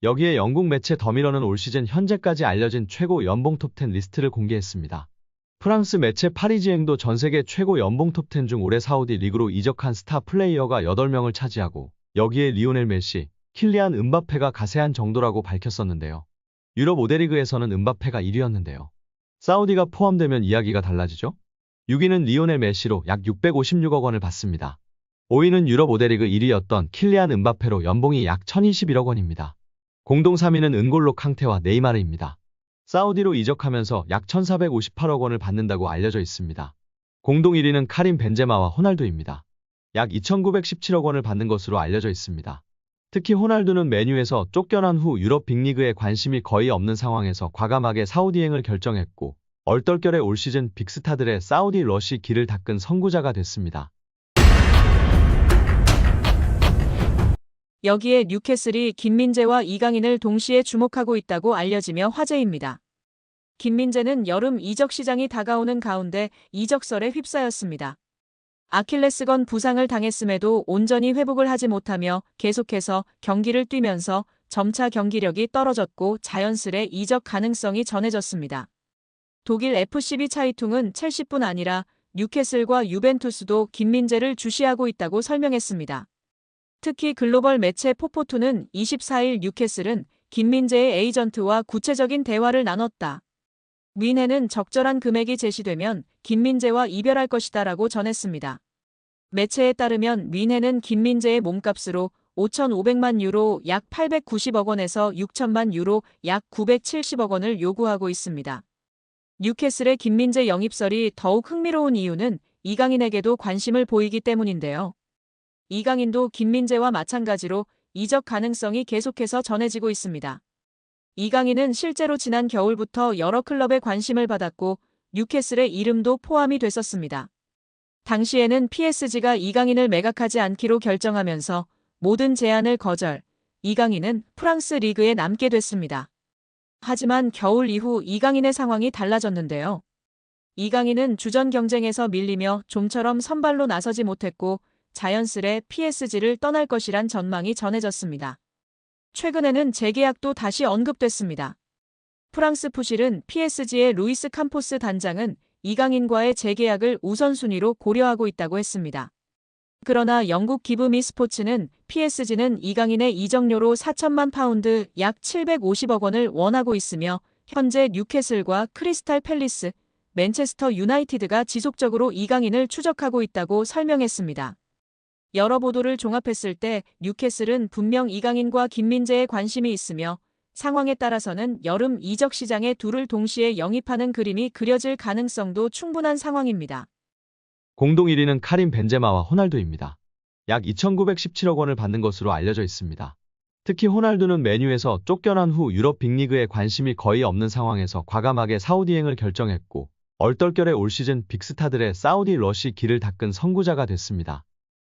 여기에 영국 매체 더미러는 올 시즌 현재까지 알려진 최고 연봉 톱10 리스트를 공개했습니다. 프랑스 매체 파리지앵도 전세계 최고 연봉 톱10 중 올해 사우디 리그로 이적한 스타 플레이어가 8명을 차지하고 여기에 리오넬 메시, 킬리안 음바페가 가세한 정도라고 밝혔었는데요. 유럽 5대 리그에서는 음바페가 1위였는데요. 사우디가 포함되면 이야기가 달라지죠? 6위는 리오넬 메시로 약 656억 원을 받습니다. 5위는 유럽 5대 리그 1위였던 킬리안 음바페로 연봉이 약 1021억 원입니다. 공동 3위는 은골로 캉테와 네이마르입니다. 사우디로 이적하면서 약 1458억 원을 받는다고 알려져 있습니다. 공동 1위는 카림 벤제마와 호날두입니다. 약 2917억 원을 받는 것으로 알려져 있습니다. 특히 호날두는 맨유에서 쫓겨난 후 유럽 빅리그에 관심이 거의 없는 상황에서 과감하게 사우디행을 결정했고 얼떨결에 올 시즌 빅스타들의 사우디 러시 길을 닦은 선구자가 됐습니다. 여기에 뉴캐슬이 김민재와 이강인을 동시에 주목하고 있다고 알려지며 화제입니다. 김민재는 여름 이적 시장이 다가오는 가운데 이적설에 휩싸였습니다. 아킬레스건 부상을 당했음에도 온전히 회복을 하지 못하며 계속해서 경기를 뛰면서 점차 경기력이 떨어졌고 자연스레 이적 가능성이 전해졌습니다. 독일 FCB 차이퉁은 첼시뿐 아니라 뉴캐슬과 유벤투스도 김민재를 주시하고 있다고 설명했습니다. 특히 글로벌 매체 포포투는 24일 뉴캐슬은 김민재의 에이전트와 구체적인 대화를 나눴다. 뮌헨은 적절한 금액이 제시되면 김민재와 이별할 것이다라고 전했습니다. 매체에 따르면 뮌헨은 김민재의 몸값으로 5,500만 유로 약 890억 원에서 6천만 유로 약 970억 원을 요구하고 있습니다. 뉴캐슬의 김민재 영입설이 더욱 흥미로운 이유는 이강인에게도 관심을 보이기 때문인데요. 이강인도 김민재와 마찬가지로 이적 가능성이 계속해서 전해지고 있습니다. 이강인은 실제로 지난 겨울부터 여러 클럽에 관심을 받았고 뉴캐슬의 이름도 포함이 됐었습니다. 당시에는 PSG가 이강인을 매각하지 않기로 결정하면서 모든 제안을 거절, 이강인은 프랑스 리그에 남게 됐습니다. 하지만 겨울 이후 이강인의 상황이 달라졌는데요. 이강인은 주전 경쟁에서 밀리며 좀처럼 선발로 나서지 못했고 자연스레 PSG를 떠날 것이란 전망이 전해졌습니다. 최근에는 재계약도 다시 언급됐습니다. 프랑스 푸실은 PSG의 루이스 캄포스 단장은 이강인과의 재계약을 우선순위로 고려하고 있다고 했습니다. 그러나 영국 기브미 스포츠는 PSG는 이강인의 이적료로 4천만 파운드 약 750억 원을 원하고 있으며 현재 뉴캐슬과 크리스탈 팰리스, 맨체스터 유나이티드가 지속적으로 이강인을 추적하고 있다고 설명했습니다. 여러 보도를 종합했을 때 뉴캐슬은 분명 이강인과 김민재에 관심이 있으며 상황에 따라서는 여름 이적 시장에 둘을 동시에 영입하는 그림이 그려질 가능성도 충분한 상황입니다. 공동 1위는 카림 벤제마와 호날두입니다. 약 2,917억 원을 받는 것으로 알려져 있습니다. 특히 호날두는 맨유에서 쫓겨난 후 유럽 빅리그에 관심이 거의 없는 상황에서 과감하게 사우디행을 결정했고 얼떨결에 올 시즌 빅스타들의 사우디 러시 길을 닦은 선구자가 됐습니다.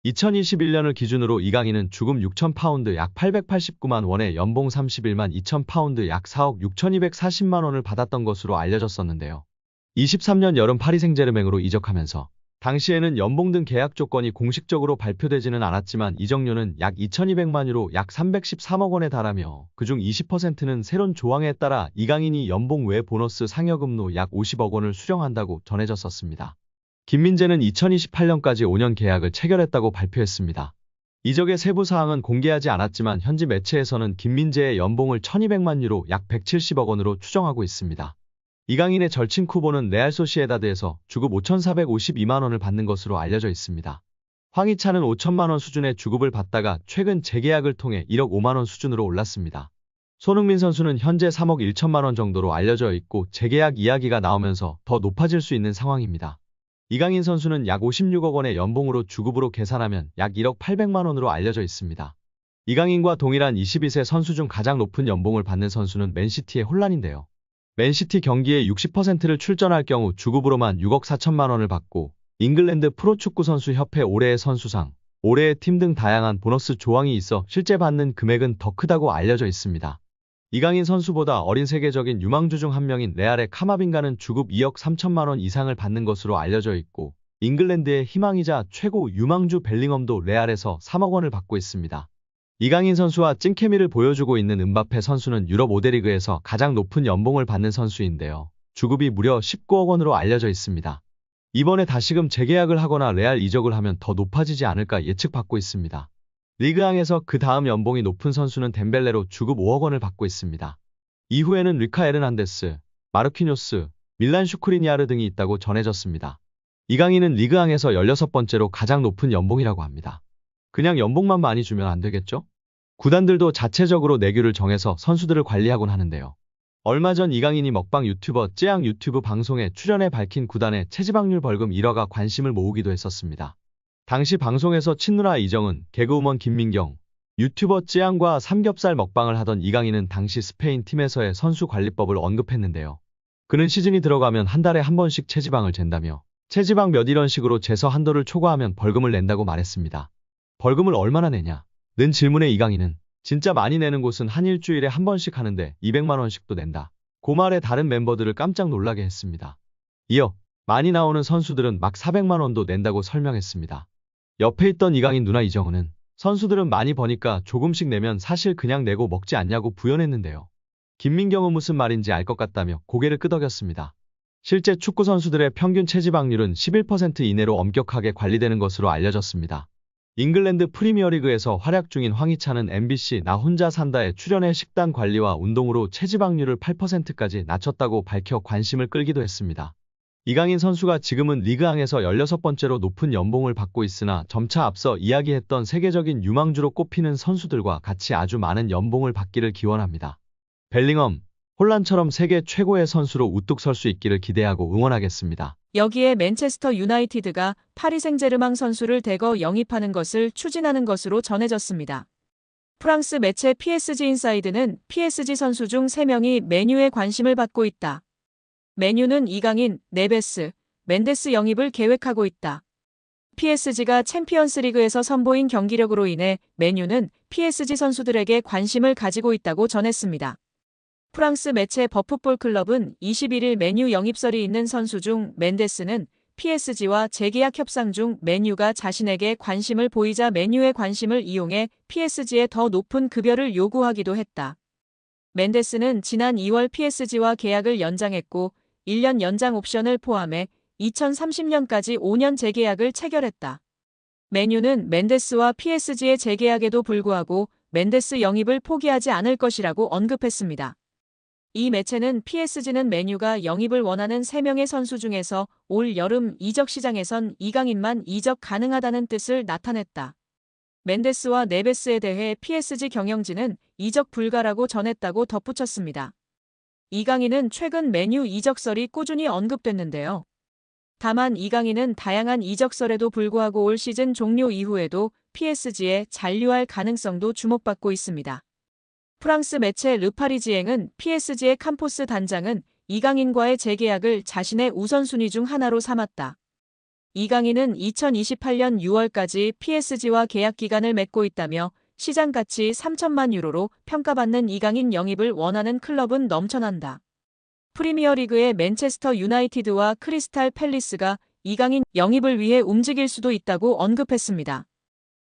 2021년을 기준으로 이강인은 주금 6,000파운드 약 889만 원에 연봉 31만 2,000파운드 약 4억 6,240만 원을 받았던 것으로 알려졌었는데요. 23년 여름 파리 생제르맹으로 이적하면서 당시에는 연봉 등 계약 조건이 공식적으로 발표되지는 않았지만 이적료는 약 2,200만 유로 약 313억 원에 달하며 그중 20%는 새로운 조항에 따라 이강인이 연봉 외 보너스 상여금로 약 50억 원을 수령한다고 전해졌었습니다. 김민재는 2028년까지 5년 계약을 체결했다고 발표했습니다. 이적의 세부 사항은 공개하지 않았지만 현지 매체에서는 김민재의 연봉을 1,200만 유로 약 170억 원으로 추정하고 있습니다. 이강인의 절친 쿠보는 레알 소시에다드에서 주급 5,452만 원을 받는 것으로 알려져 있습니다. 황희찬은 5천만 원 수준의 주급을 받다가 최근 재계약을 통해 1억 5만 원 수준으로 올랐습니다. 손흥민 선수는 현재 3억 1천만 원 정도로 알려져 있고 재계약 이야기가 나오면서 더 높아질 수 있는 상황입니다. 이강인 선수는 약 56억 원의 연봉으로 주급으로 계산하면 약 1억 800만 원으로 알려져 있습니다. 이강인과 동일한 22세 선수 중 가장 높은 연봉을 받는 선수는 맨시티의 혼란인데요. 맨시티 경기에 60%를 출전할 경우 주급으로만 6억 4천만 원을 받고 잉글랜드 프로축구 선수 협회 올해의 선수상, 올해의 팀 등 다양한 보너스 조항이 있어 실제 받는 금액은 더 크다고 알려져 있습니다. 이강인 선수보다 어린 세계적인 유망주 중 한 명인 레알의 카마빈가는 주급 2억 3천만 원 이상을 받는 것으로 알려져 있고 잉글랜드의 희망이자 최고 유망주 벨링엄도 레알에서 3억 원을 받고 있습니다. 이강인 선수와 찐케미를 보여주고 있는 음바페 선수는 유럽 5대 리그에서 가장 높은 연봉을 받는 선수인데요. 주급이 무려 19억 원으로 알려져 있습니다. 이번에 다시금 재계약을 하거나 레알 이적을 하면 더 높아지지 않을까 예측받고 있습니다. 리그앙에서 그 다음 연봉이 높은 선수는 덴벨레로 주급 5억 원을 받고 있습니다. 이후에는 리카 에르난데스, 마르퀴뇨스, 밀란 슈크리니아르 등이 있다고 전해졌습니다. 이강인은 리그앙에서 16번째로 가장 높은 연봉이라고 합니다. 그냥 연봉만 많이 주면 안 되겠죠? 구단들도 자체적으로 내규를 정해서 선수들을 관리하곤 하는데요. 얼마 전 이강인이 먹방 유튜버 쯔양 유튜브 방송에 출연해 밝힌 구단의 체지방률 벌금 1억가 관심을 모으기도 했었습니다. 당시 방송에서 친누나 이정은, 개그우먼 김민경, 유튜버 쯔양과 삼겹살 먹방을 하던 이강인은 당시 스페인 팀에서의 선수 관리법을 언급했는데요. 그는 시즌이 들어가면 한 달에 한 번씩 체지방을 잰다며 체지방 몇 이런 식으로 재서 한도를 초과하면 벌금을 낸다고 말했습니다. 벌금을 얼마나 내냐? 는 질문에 이강인은 진짜 많이 내는 곳은 한 일주일에 한 번씩 하는데 200만 원씩도 낸다. 그 말에 다른 멤버들을 깜짝 놀라게 했습니다. 이어 많이 나오는 선수들은 막 400만 원도 낸다고 설명했습니다. 옆에 있던 이강인 누나 이정은은 선수들은 많이 버니까 조금씩 내면 사실 그냥 내고 먹지 않냐고 부연했는데요. 김민경은 무슨 말인지 알 것 같다며 고개를 끄덕였습니다. 실제 축구 선수들의 평균 체지방률은 11% 이내로 엄격하게 관리되는 것으로 알려졌습니다. 잉글랜드 프리미어리그에서 활약 중인 황희찬은 MBC 나 혼자 산다에 출연해 식단 관리와 운동으로 체지방률을 8%까지 낮췄다고 밝혀 관심을 끌기도 했습니다. 이강인 선수가 지금은 리그앙에서 16번째로 높은 연봉을 받고 있으나 점차 앞서 이야기했던 세계적인 유망주로 꼽히는 선수들과 같이 아주 많은 연봉을 받기를 기원합니다. 벨링엄, 홀란처럼 세계 최고의 선수로 우뚝 설 수 있기를 기대하고 응원하겠습니다. 여기에 맨체스터 유나이티드가 파리 생제르맹 선수를 대거 영입하는 것을 추진하는 것으로 전해졌습니다. 프랑스 매체 PSG 인사이드는 PSG 선수 중 3명이 메뉴에 관심을 받고 있다. 메뉴는 이강인, 네베스, 멘데스 영입을 계획하고 있다. PSG가 챔피언스리그에서 선보인 경기력으로 인해 메뉴는 PSG 선수들에게 관심을 가지고 있다고 전했습니다. 프랑스 매체 버풋볼 클럽은 21일 메뉴 영입설이 있는 선수 중 멘데스는 PSG와 재계약 협상 중 메뉴가 자신에게 관심을 보이자 메뉴의 관심을 이용해 PSG에 더 높은 급여를 요구하기도 했다. 멘데스는 지난 2월 PSG와 계약을 연장했고 1년 연장 옵션을 포함해 2030년까지 5년 재계약을 체결했다. 메뉴는 멘데스와 PSG의 재계약에도 불구하고 멘데스 영입을 포기하지 않을 것이라고 언급했습니다. 이 매체는 PSG는 메뉴가 영입을 원하는 3명의 선수 중에서 올 여름 이적 시장에선 이강인만 이적 가능하다는 뜻을 나타냈다. 멘데스와 네베스에 대해 PSG 경영진은 이적 불가라고 전했다고 덧붙였습니다. 이강인은 최근 메뉴 이적설이 꾸준히 언급됐는데요. 다만 이강인은 다양한 이적설에도 불구하고 올 시즌 종료 이후에도 PSG에 잔류할 가능성도 주목받고 있습니다. 프랑스 매체 르파리지앵은 PSG의 캄포스 단장은 이강인과의 재계약을 자신의 우선순위 중 하나로 삼았다. 이강인은 2028년 6월까지 PSG와 계약 기간을 맺고 있다며 시장 가치 3천만 유로로 평가받는 이강인 영입을 원하는 클럽은 넘쳐난다. 프리미어리그의 맨체스터 유나이티드와 크리스탈 팰리스가 이강인 영입을 위해 움직일 수도 있다고 언급했습니다.